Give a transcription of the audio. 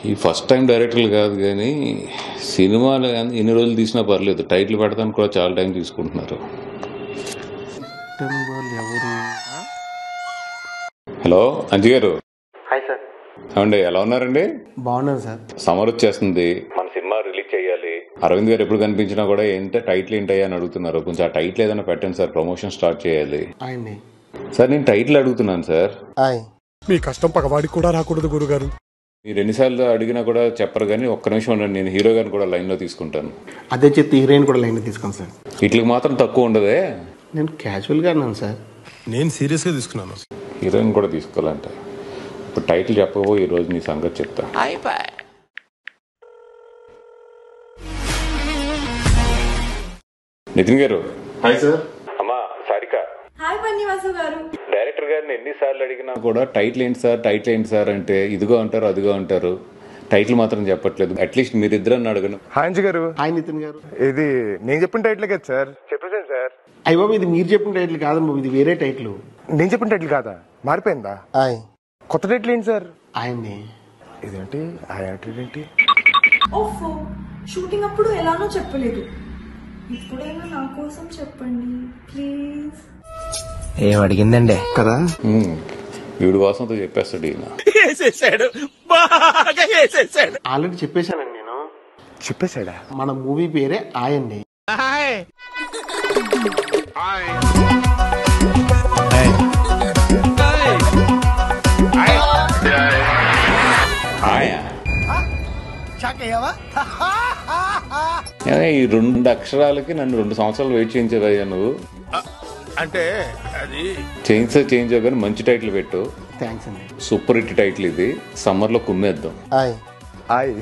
ఈ first time డైరెక్టర్లు కాదు కానీ సినిమాలు ఎన్ని రోజులు తీసినా పర్లేదు, టైటిల్ పెడతానికి కూడా చాలా టైం తీసుకుంటున్నారు. హలో అంజి గారు. Hi sir. ఏమండి ఎలా ఉన్నారండి? బాగున్నాను సార్. సమ్మర్ వచ్చేస్తుంది, మన సినిమా రిలీజ్ చేయాలి. అరవింద్ గారు ఎప్పుడు కనిపించినా కూడా టైటిల్ ఏంటయ్యా అని అడుగుతున్నారు. కొంచెం ఆ టైటిల్ ఏదైనా పెట్టండి సార్, ప్రమోషన్ స్టార్ట్ చేయాలి. సార్ నేను టైటిల్ అడుగుతున్నాను సార్. మీ కష్టం పగవాడికి కూడా రాకూడదు గురుగారు. మీరు ఎన్నిసార్లు అడిగినా కూడా చెప్పరు కానీ ఒక్క నిమిషం ఉండండి, నేను హీరో గారిని కూడా లైన్లో తీసుకుంటాను. అదే చెప్తే హీరోయిన్ కూడా లైన్లో తీసుకోండి సార్. వీటికి మాత్రం తక్కువ ఉండదే. నేను క్యాజువల్గా అన్నాను సార్. నేను సీరియస్గా తీసుకున్నాను. హీరోయిన్ కూడా తీసుకోవాలంటే ఇప్పుడు టైటిల్ చెప్పబోయి ఈరోజు నీ సంగతి చెప్తా. నితిన్ గారు. Hi sir. అమ్మా సారిక. హాయ్ పన్నివాసు గారు. డైరెక్టర్ గారిని ఎన్నిసార్లు అడిగినా కూడా టైటిల్ ఏంటి సార్, టైటిల్ ఏంటి సార్ అంటే ఇదిగో అంటారు అదిగో అంటారు, టైటిల్ మాత్రం చెప్పట్లేదు. అట్లీస్ట్ మీరిద్దరని అడగను. హాయ్ అంజి గారు. హాయ్ నితిన్ గారు. ఇది నేను చెప్పిన టైటిల్ కదా సార్? చెప్పేసాను సార్. అయ్యో ఇది మీరు చెప్పిన టైటిల్ కాదు బాబు, ఇది వేరే టైటిల్. నేను చెప్పిన టైటిల్ కాదా? మారిపోయిందా? కొత్త టైటిల్ ఏంటి సార్? ఆయన్ని. ఇదేంటి ఏంటి? ఓఫో, షూటింగ్ అప్పుడు ఎలానో చెప్పలేదు, ఇప్పుడైనా నా కోసం చెప్పండి ప్లీజ్. ఏం అడిగిందండి కదా. వీడి వాసనతో చెప్పేస్తాడు ఈయన. ఆల్రెడీ చెప్పేశానండి నేను. చెప్పేశాడా? మన మూవీ పేరే ఆయన్ని. ఈ 2 అక్షరాలకి నన్ను 2 సంవత్సరాలు వెయిట్ చేయించేవయ్యా నువ్వు. అంటే అది చేయించావు కానీ మంచి టైటిల్ పెట్టు. థ్యాంక్స్ అండి. సూపర్ హిట్ టైటిల్ ఇది, సమ్మర్ లో కుమ్మేద్దాం. హాయ్. హాయ్.